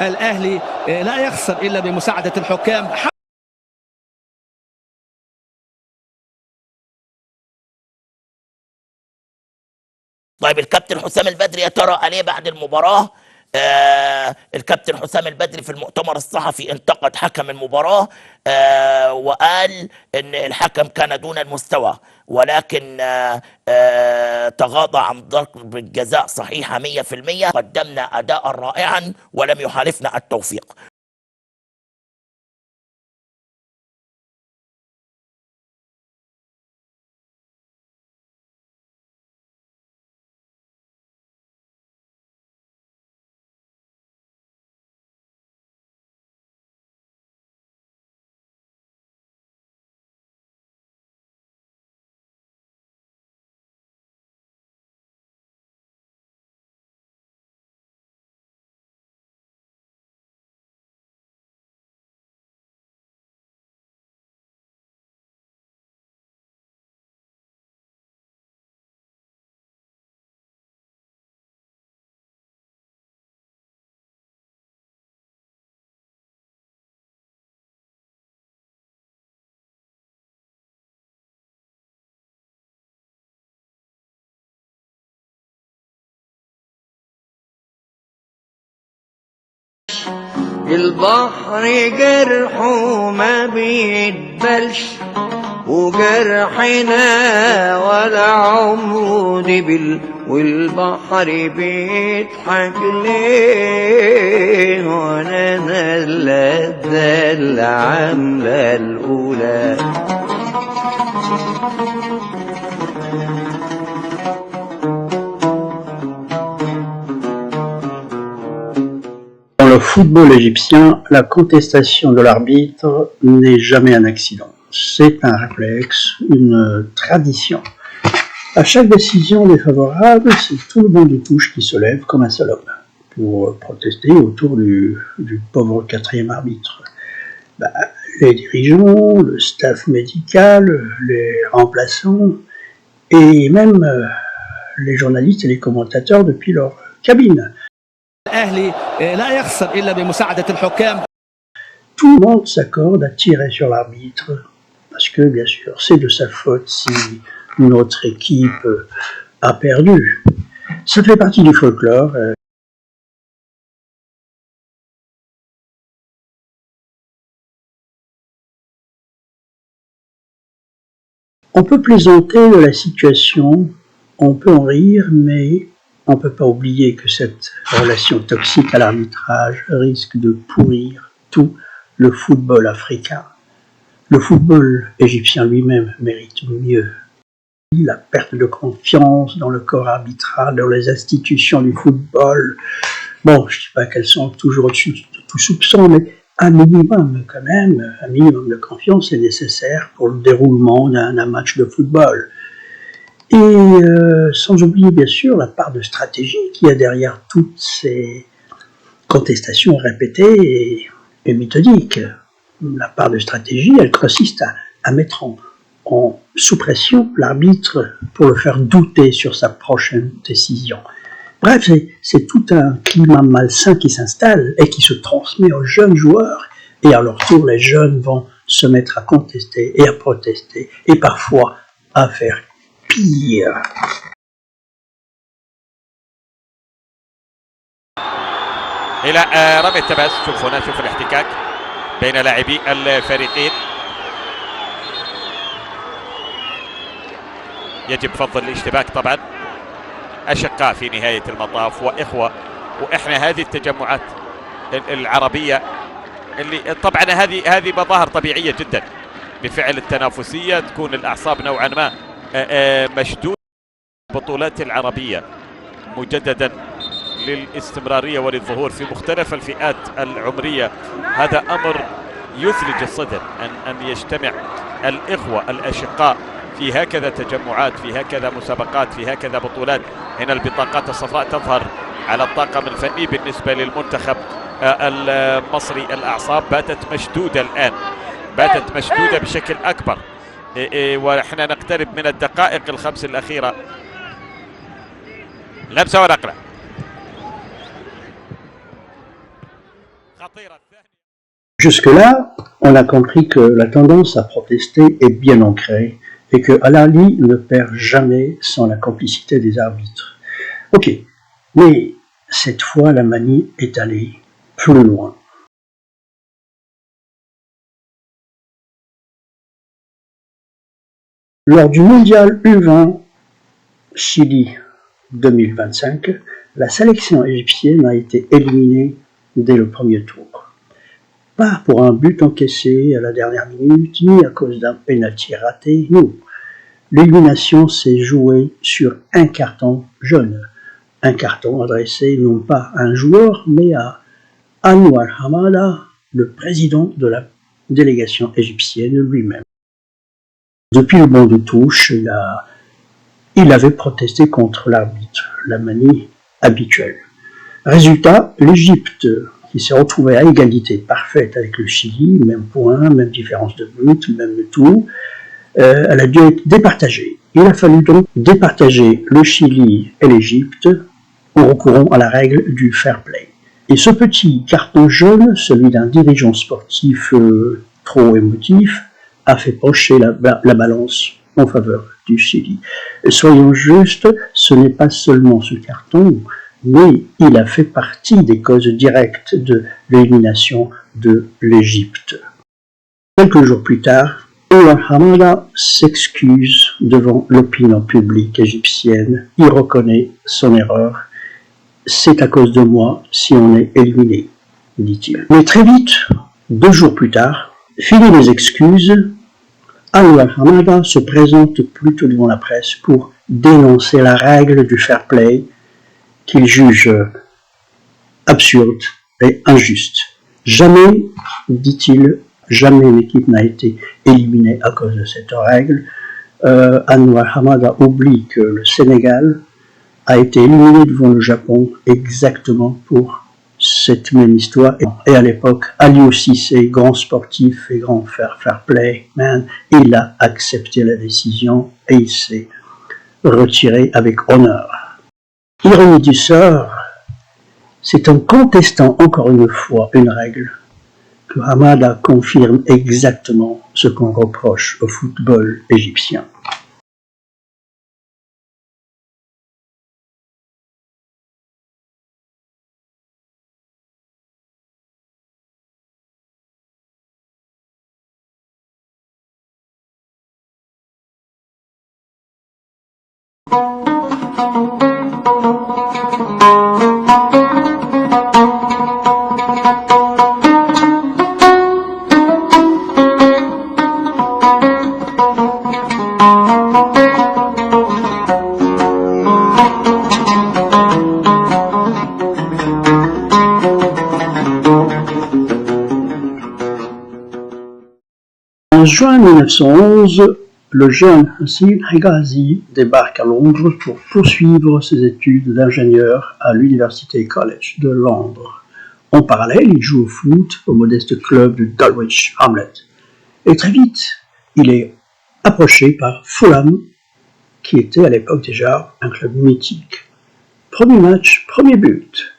الأهلي لا يخسر إلا بمساعدة الحكام. طيب الكابتن حسام البدري يا ترى عليه بعد المباراة؟ الكابتن حسام البدري في المؤتمر الصحفي انتقد حكم المباراة، وقال ان الحكم كان دون المستوى، ولكن تغاضى عن ضربة جزاء صحيحة 100%. قدمنا اداء رائعا ولم يحالفنا التوفيق. البحر جرحه ما بيتبلش وجرحنا ولا عمره دبل، والبحر بيضحك ليه وانا نلذة العملة الأولى. Dans le football égyptien, la contestation de l'arbitre n'est jamais un accident. C'est un réflexe, une tradition. À chaque décision défavorable, c'est tout le banc de touche qui se lève comme un seul homme pour protester autour du pauvre quatrième arbitre. Les dirigeants, le staff médical, les remplaçants et même les journalistes et les commentateurs depuis leur cabine. Tout le monde s'accorde à tirer sur l'arbitre parce que, bien sûr, c'est de sa faute si notre équipe a perdu. Ça fait partie du folklore. On peut plaisanter de la situation, on peut en rire, mais on ne peut pas oublier que cette relation toxique à l'arbitrage risque de pourrir tout le football africain. Le football égyptien lui-même mérite mieux. La perte de confiance dans le corps arbitral, dans les institutions du football. Bon, je ne dis pas qu'elles sont toujours au-dessus de tout soupçon, mais un minimum quand même, un minimum de confiance est nécessaire pour le déroulement d'un match de football. Et sans oublier bien sûr la part de stratégie qu'il y a derrière toutes ces contestations répétées et méthodiques. La part de stratégie, elle consiste à mettre en sous pression l'arbitre pour le faire douter sur sa prochaine décision. Bref, c'est tout un climat malsain qui s'installe et qui se transmet aux jeunes joueurs, et à leur tour, les jeunes vont se mettre à contester et à protester, et parfois à faire pire. إلى رمي التماس. شوف هنا، شوف الاحتكاك بين لاعبي الفريقين. يجب فضل الاشتباك طبعا، أشقاء في نهاية المطاف وإخوة، وإحنا هذه التجمعات العربية اللي طبعا هذه مظاهر طبيعية جدا بفعل التنافسية، تكون الأعصاب نوعا ما مشدودة. البطولات العربية مجددا للاستمرارية وللظهور في مختلف الفئات العمرية، هذا أمر يثلج الصدر أن يجتمع الإخوة الأشقاء في هكذا تجمعات، في هكذا مسابقات، في هكذا بطولات. هنا البطاقات الصفراء تظهر على الطاقم الفني بالنسبة للمنتخب المصري. الأعصاب باتت مشدودة الآن، باتت مشدودة بشكل أكبر، ونحن نقترب من الدقائق الخمس الأخيرة. لمسة ونقلة. خطيرة الثانية. Jusque-là, on a compris que la tendance à protester est bien ancrée et que Al-Ahly ne perd jamais sans la complicité des arbitres. Ok, mais cette fois, la manie est allée plus loin. Lors du mondial U20 Chili 2025, la sélection égyptienne a été éliminée dès le premier tour. Pas pour un but encaissé à la dernière minute, ni à cause d'un penalty raté, non. L'élimination s'est jouée sur un carton jaune. Un carton adressé non pas à un joueur, mais à Anwar Hamada, le président de la délégation égyptienne lui-même. Depuis le banc de touche, il avait protesté contre l'arbitre, la manie habituelle. Résultat, l'Égypte, qui s'est retrouvée à égalité parfaite avec le Chili, même point, même différence de but, même tout, elle a dû être départagée. Il a fallu donc départager le Chili et l'Égypte en recourant à la règle du fair play. Et ce petit carton jaune, celui d'un dirigeant sportif trop émotif, a fait pencher la balance en faveur du Chili. Soyons justes, ce n'est pas seulement ce carton, mais il a fait partie des causes directes de l'élimination de l'Égypte. Quelques jours plus tard, Anwar Hamada s'excuse devant l'opinion publique égyptienne. Il reconnaît son erreur. C'est à cause de moi si on est éliminé, dit-il. Mais très vite, 2 jours plus tard, fini les excuses, Anwar Hamada se présente plutôt devant la presse pour dénoncer la règle du fair play qu'il juge absurde et injuste. Jamais, dit-il, jamais une équipe n'a été éliminée à cause de cette règle. Anwar Hamada oublie que le Sénégal a été éliminé devant le Japon exactement pour cette même histoire. Et à l'époque, Aliou Cissé, grand sportif et grand fair play man, il a accepté la décision et il s'est retiré avec honneur. Ironie du sort, c'est en contestant encore une fois une règle que Hamada confirme exactement ce qu'on reproche au football égyptien. En juin 1911, le jeune Hassim Hegazi débarque à Londres pour poursuivre ses études d'ingénieur à l'University College de Londres. En parallèle, il joue au foot au modeste club de Dulwich Hamlet. Et très vite, il est approché par Fulham, qui était à l'époque déjà un club mythique. Premier match, premier but.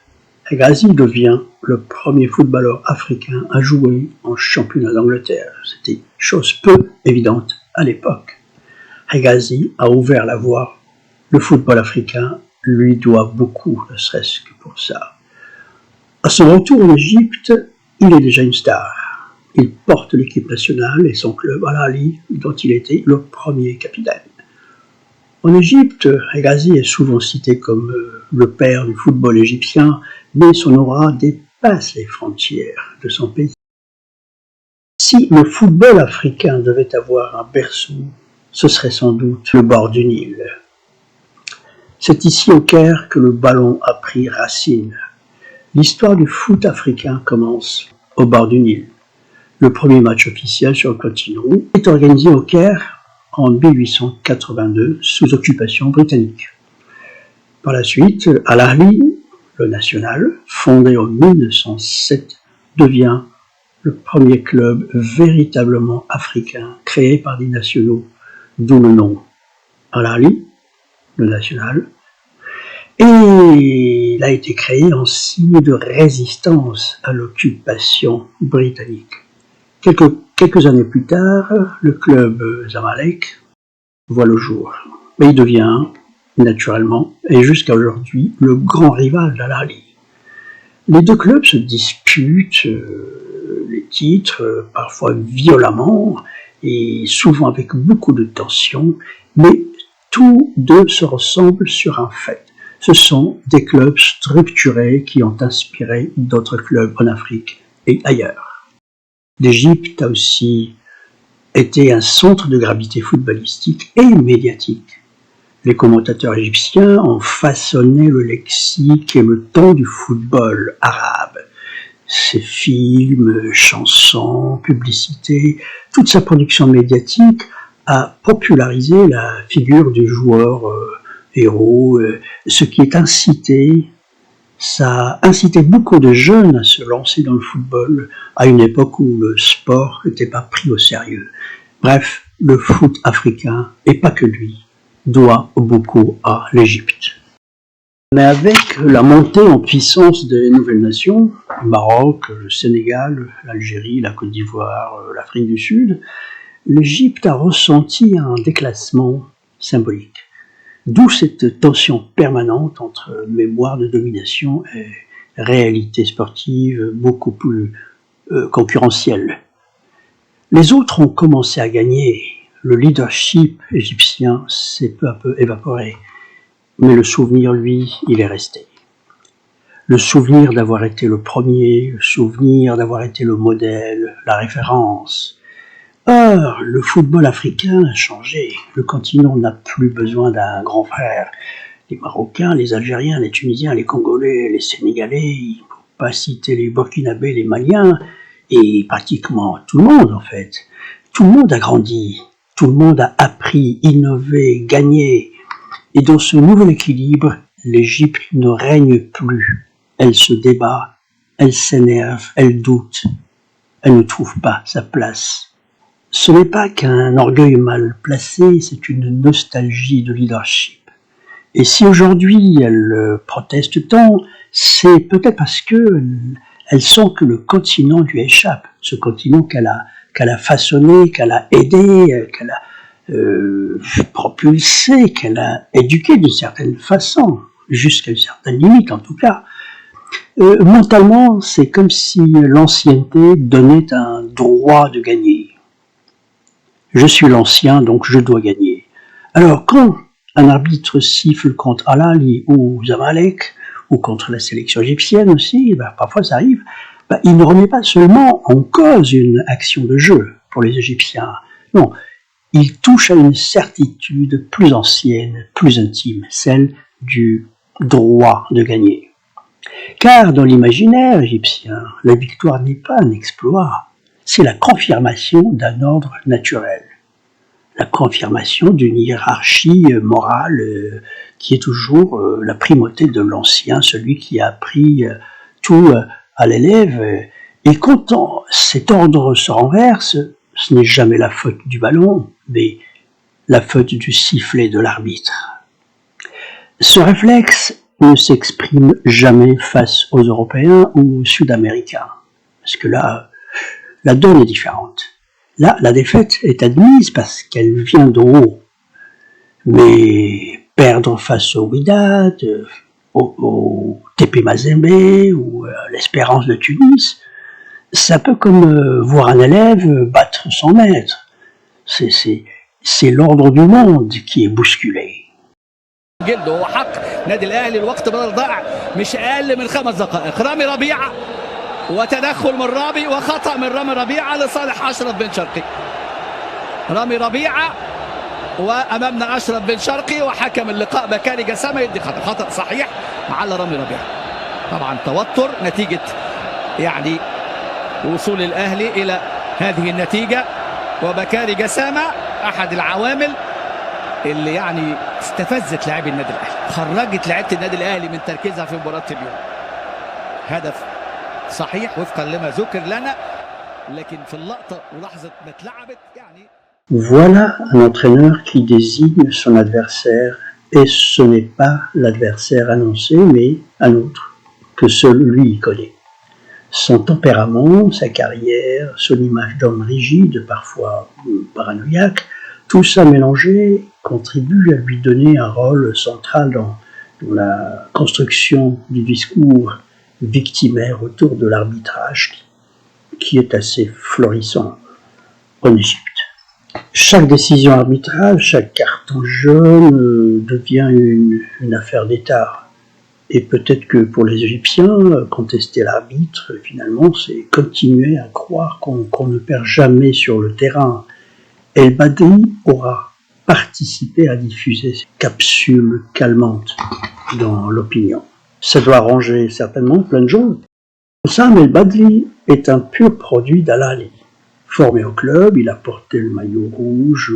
Hegazi devient le premier footballeur africain à jouer en championnat d'Angleterre. C'était chose peu évidente à l'époque. Hegazi a ouvert la voie. Le football africain lui doit beaucoup, ne serait-ce que pour ça. À son retour en Égypte, il est déjà une star. Il porte l'équipe nationale et son club Al-Ahly, dont il était le premier capitaine. En Égypte, Hegazi est souvent cité comme le père du football égyptien, mais son aura dépasse les frontières de son pays. Si le football africain devait avoir un berceau, ce serait sans doute le bord du Nil. C'est ici au Caire que le ballon a pris racine. L'histoire du foot africain commence au bord du Nil. Le premier match officiel sur le continent est organisé au Caire en 1882 sous occupation britannique. Par la suite, Al-Ahly, le national, fondé en 1907, devient le premier club véritablement africain créé par des nationaux, d'où le nom. Al-Ahly, le national, Et il a été créé en signe de résistance à l'occupation britannique. Quelques années plus tard, le club Zamalek voit le jour. Et il devient, naturellement, et jusqu'à aujourd'hui, le grand rival d'Al-Ahly. Les deux clubs se disputent les titres, parfois violemment, et souvent avec beaucoup de tension, mais tous deux se ressemblent sur un fait. Ce sont des clubs structurés qui ont inspiré d'autres clubs en Afrique et ailleurs. L'Égypte a aussi été un centre de gravité footballistique et médiatique. Les commentateurs égyptiens ont façonné le lexique et le ton du football arabe. Ses films, chansons, publicités, toute sa production médiatique a popularisé la figure du joueur héros, ce qui est incité, ça a incité beaucoup de jeunes à se lancer dans le football à une époque où le sport n'était pas pris au sérieux. Bref, le foot africain, et pas que lui, doit beaucoup à l'Égypte. Mais avec la montée en puissance des nouvelles nations, le Maroc, le Sénégal, l'Algérie, la Côte d'Ivoire, l'Afrique du Sud, l'Égypte a ressenti un déclassement symbolique. D'où cette tension permanente entre mémoire de domination et réalité sportive beaucoup plus concurrentielle. Les autres ont commencé à gagner. Le leadership égyptien s'est peu à peu évaporé. Mais le souvenir, lui, il est resté. Le souvenir d'avoir été le premier, le souvenir d'avoir été le modèle, la référence. Or, le football africain a changé. Le continent n'a plus besoin d'un grand frère. Les Marocains, les Algériens, les Tunisiens, les Congolais, les Sénégalais, pour pas citer les Burkinabés, les Maliens, et pratiquement tout le monde en fait. Tout le monde a grandi, tout le monde a appris, innové, gagné. Et dans ce nouvel équilibre, l'Égypte ne règne plus. Elle se débat, elle s'énerve, elle doute, elle ne trouve pas sa place. Ce n'est pas qu'un orgueil mal placé, c'est une nostalgie de leadership. Et si aujourd'hui elle proteste tant, c'est peut-être parce que elle sent que le continent lui échappe, ce continent qu'elle a façonné, qu'elle a aidé, qu'elle a propulsé, qu'elle a éduqué d'une certaine façon, jusqu'à une certaine limite en tout cas. Mentalement, c'est comme si l'ancienneté donnait un droit de gagner. Je suis l'ancien, donc je dois gagner. Alors, quand un arbitre siffle contre Al-Ahly ou Zamalek, ou contre la sélection égyptienne aussi, parfois ça arrive, il ne remet pas seulement en cause une action de jeu pour les Égyptiens. Non, il touche à une certitude plus ancienne, plus intime, celle du droit de gagner. Car dans l'imaginaire égyptien, la victoire n'est pas un exploit, c'est la confirmation d'un ordre naturel, la confirmation d'une hiérarchie morale qui est toujours la primauté de l'ancien, celui qui a appris tout à l'élève. Et quand cet ordre se renverse, ce n'est jamais la faute du ballon, mais la faute du sifflet de l'arbitre. Ce réflexe ne s'exprime jamais face aux Européens ou aux Sud-Américains, parce que là, la donne est différente. Là, la défaite est admise parce qu'elle vient d'en haut. Mais perdre face au Wydad, au TP Mazembe ou à l'Espérance de Tunis, c'est un peu comme voir un élève battre son maître. C'est l'ordre du monde qui est bousculé. جلده هو حق نادي الاهلي الوقت بدل ضاع مش اقل من 5 دقائق. رامي ربيعه وتدخل من رامي وخطا من رامي ربيعه لصالح اشرف بن شرقي. رامي ربيعه وامامنا اشرف بن شرقي وحكم اللقاء بكاري جسامه يدي خطا صحيح على رامي ربيعه. طبعا توتر نتيجه يعني وصول الاهلي الى هذه النتيجه وبكاري جسامه احد العوامل اللي يعني استفزت لاعبي النادي الاهلي، خرجت لعيبه النادي الاهلي من تركيزها في مباراه اليوم. هدف صحيح وفقا لما ذكر لنا، لكن في اللقطه ولحظه ما اتلعبت يعني. Voilà un entraîneur qui désigne son adversaire et ce n'est pas l'adversaire annoncé, mais un autre que seul lui connaît. Son tempérament, sa carrière, son image d'homme rigide, parfois paranoïaque, tout ça mélangé contribue à lui donner un rôle central dans la construction du discours victimaire autour de l'arbitrage qui est assez florissant en Égypte. Chaque décision arbitrale, chaque carton jaune devient une affaire d'État. Et peut-être que pour les Égyptiens, contester l'arbitre, finalement, c'est continuer à croire qu'on ne perd jamais sur le terrain. El Badri aura participé à diffuser ces capsules calmantes dans l'opinion. Ça doit arranger certainement plein de gens. Hossam El Badri est un pur produit d'Al-Ahly. Formé au club, il a porté le maillot rouge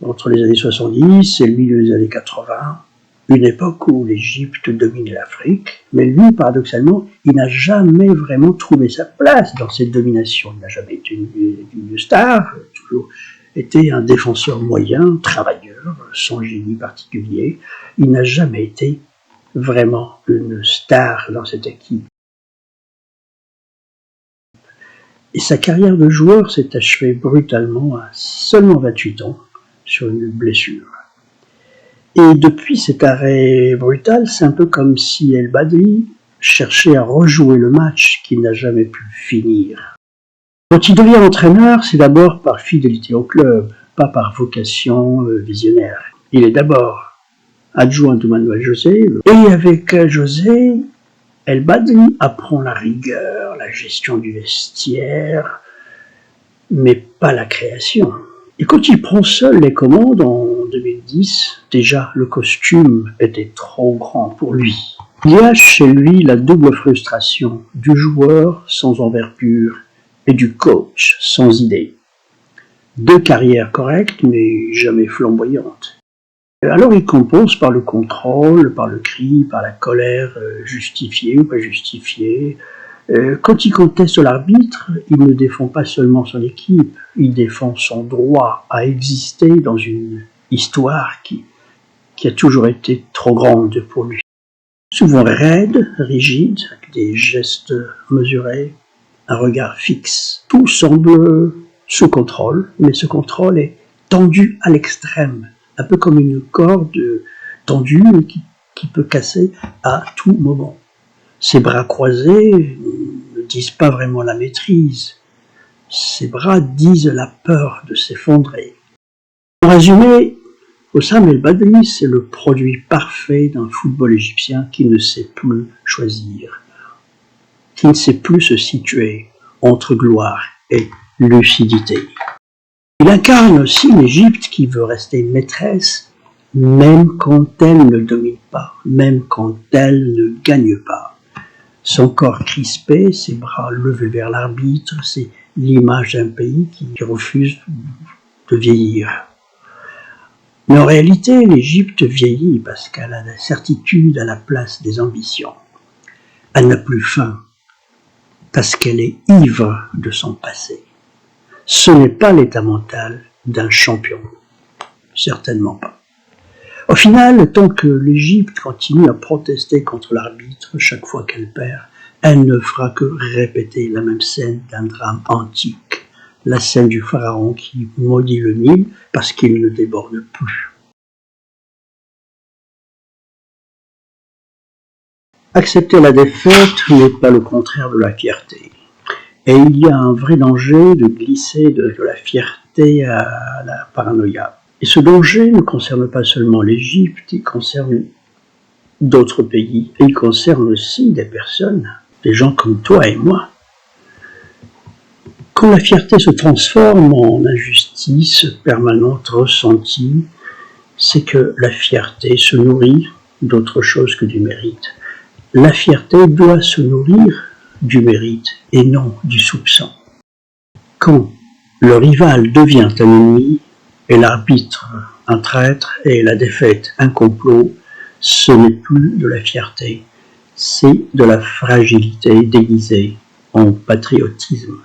entre les années 70 et le milieu des années 80. Une époque où l'Égypte dominait l'Afrique, mais lui, paradoxalement, il n'a jamais vraiment trouvé sa place dans cette domination. Il n'a jamais été une star, toujours été un défenseur moyen, travailleur, sans génie particulier. Il n'a jamais été vraiment une star dans cette équipe. Et sa carrière de joueur s'est achevée brutalement à seulement 28 ans sur une blessure. Et depuis cet arrêt brutal, c'est un peu comme si El Badri cherchait à rejouer le match qu'il n'a jamais pu finir. Quand il devient entraîneur, c'est d'abord par fidélité au club, pas par vocation visionnaire. Il est d'abord adjoint de Manuel José, et avec José, El Badri apprend la rigueur, la gestion du vestiaire, mais pas la création. Et quand il prend seul les commandes en 2010, déjà le costume était trop grand pour lui. Il y a chez lui la double frustration du joueur sans envergure et du coach sans idée. Deux carrières correctes mais jamais flamboyantes. Alors il compose par le contrôle, par le cri, par la colère justifiée ou pas justifiée. Quand il conteste l'arbitre, il ne défend pas seulement son équipe, il défend son droit à exister dans une histoire qui a toujours été trop grande pour lui. Souvent raide, rigide, avec des gestes mesurés, un regard fixe. Tout semble sous contrôle, mais ce contrôle est tendu à l'extrême, un peu comme une corde tendue qui peut casser à tout moment. Ses bras croisés ne disent pas vraiment la maîtrise. Ses bras disent la peur de s'effondrer. En résumé, Hossam El Badri, c'est le produit parfait d'un football égyptien qui ne sait plus choisir, qui ne sait plus se situer entre gloire et lucidité. Il incarne aussi l'Égypte qui veut rester maîtresse, même quand elle ne domine pas, même quand elle ne gagne pas. Son corps crispé, ses bras levés vers l'arbitre, c'est l'image d'un pays qui refuse de vieillir. Mais en réalité, l'Égypte vieillit parce qu'elle a la certitude à la place des ambitions. Elle n'a plus faim parce qu'elle est ivre de son passé. Ce n'est pas l'état mental d'un champion, certainement pas. Au final, tant que l'Égypte continue à protester contre l'arbitre chaque fois qu'elle perd, elle ne fera que répéter la même scène d'un drame antique, la scène du pharaon qui maudit le Nil parce qu'il ne déborde plus. Accepter la défaite n'est pas le contraire de la fierté. Et il y a un vrai danger de glisser de la fierté à la paranoïa. Et ce danger ne concerne pas seulement l'Égypte, il concerne d'autres pays. Et il concerne aussi des personnes, des gens comme toi et moi. Quand la fierté se transforme en injustice permanente ressentie, c'est que la fierté se nourrit d'autre chose que du mérite. La fierté doit se nourrir du mérite et non du soupçon. Quand le rival devient un ennemi et l'arbitre un traître et la défaite un complot, ce n'est plus de la fierté, c'est de la fragilité déguisée en patriotisme.